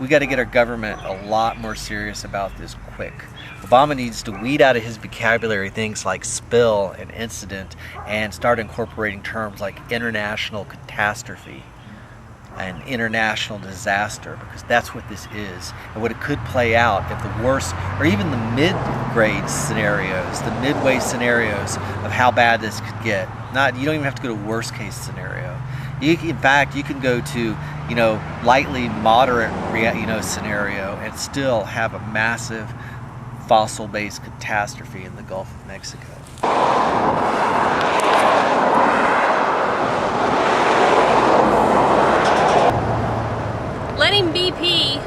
We got to get our government a lot more serious about this quick. Obama needs to weed out of his vocabulary things like spill and incident and start incorporating terms like international catastrophe and international disaster, because that's what this is and what it could play out if the worst, or even the mid-grade scenarios, the midway scenarios of how bad this could get. You don't even have to go to worst case scenario. In fact, you can go to, lightly moderate, scenario and still have a massive fossil-based catastrophe in the Gulf of Mexico. Letting BP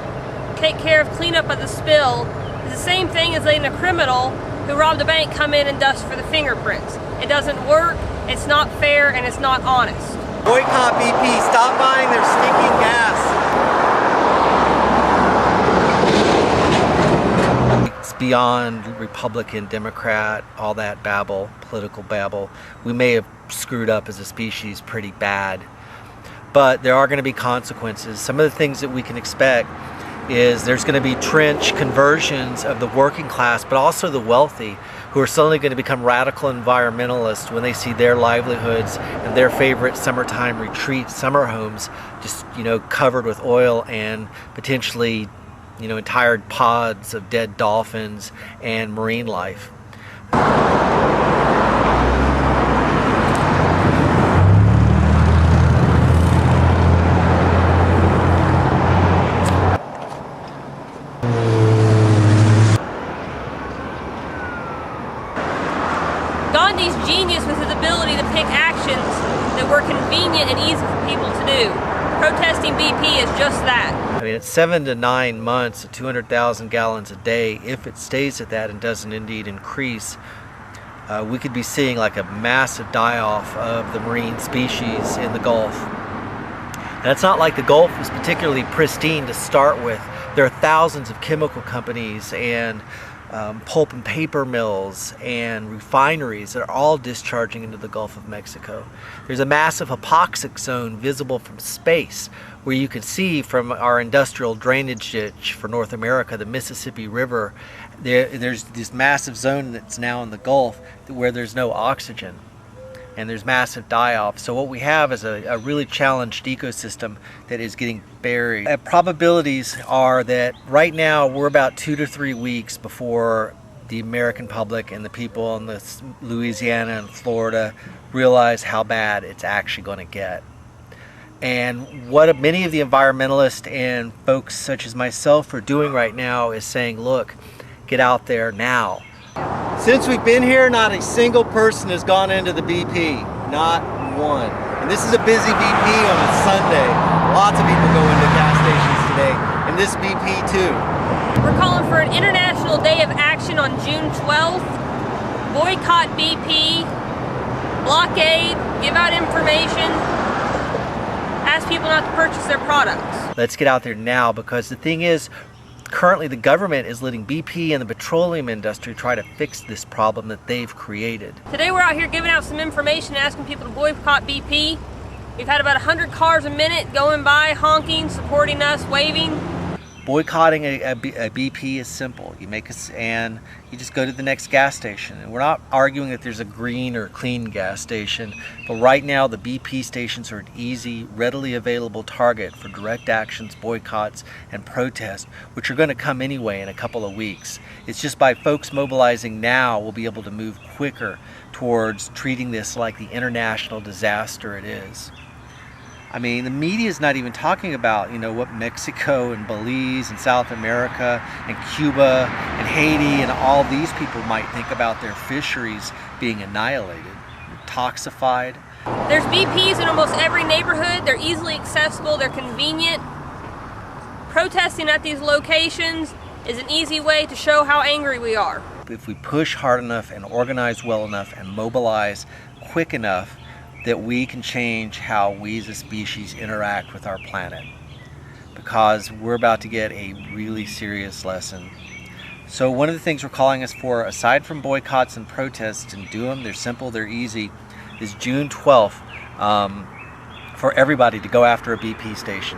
take care of cleanup of the spill is the same thing as letting a criminal who robbed a bank come in and dust for the fingerprints. It doesn't work, it's not fair, and it's not honest. Boycott BP, stop buying their stinking gas. It's beyond Republican, Democrat, all that babble, political babble. We may have screwed up as a species pretty bad, but there are going to be consequences. Some of the things that we can expect is there's going to be trench conversions of the working class, but also the wealthy, who are suddenly going to become radical environmentalists when they see their livelihoods and their favorite summertime retreat summer homes just, covered with oil and potentially, entire pods of dead dolphins and marine life. Gandhi's genius was his ability to pick actions that were convenient and easy for people to do. Protesting BP is just that. It's 7 to 9 months at 200,000 gallons a day. If it stays at that and doesn't indeed increase, we could be seeing like a massive die-off of the marine species in the Gulf. And it's not like the Gulf is particularly pristine to start with. There are thousands of chemical companies and pulp and paper mills and refineries that are all discharging into the Gulf of Mexico. There's a massive hypoxic zone visible from space where you can see from our industrial drainage ditch for North America, the Mississippi River, there's this massive zone that's now in the Gulf where there's no oxygen and there's massive die-off. So what we have is a really challenged ecosystem that is getting buried. Probabilities are that right now we're about 2 to 3 weeks before the American public and the people in Louisiana and Florida realize how bad it's actually going to get. And what many of the environmentalists and folks such as myself are doing right now is saying, look, get out there now. Since we've been here, not a single person has gone into the BP. Not one. And this is a busy BP on a Sunday. Lots of people go into gas stations today. And this BP too. We're calling for an International Day of Action on June 12th. Boycott BP. Blockade. Give out information. Ask people not to purchase their products. Let's get out there now, because the thing is, currently the government is letting BP and the petroleum industry try to fix this problem that they've created. Today we're out here giving out some information, asking people to boycott BP. We've had about 100 cars a minute going by, honking, supporting us, waving. Boycotting a BP is simple. You make and you just go to the next gas station. And we're not arguing that there's a green or clean gas station, but right now the BP stations are an easy, readily available target for direct actions, boycotts, and protests, which are going to come anyway in a couple of weeks. It's just by folks mobilizing now, we'll be able to move quicker towards treating this like the international disaster it is. I mean, the media is not even talking about, what Mexico and Belize and South America and Cuba and Haiti and all these people might think about their fisheries being annihilated, toxified. There's BPs in almost every neighborhood. They're easily accessible. They're convenient. Protesting at these locations is an easy way to show how angry we are. If we push hard enough and organize well enough and mobilize quick enough, that we can change how we as a species interact with our planet, because we're about to get a really serious lesson. So one of the things we're calling us for, aside from boycotts and protests, and do them, they're simple, they're easy, is June 12th for everybody to go after a BP station.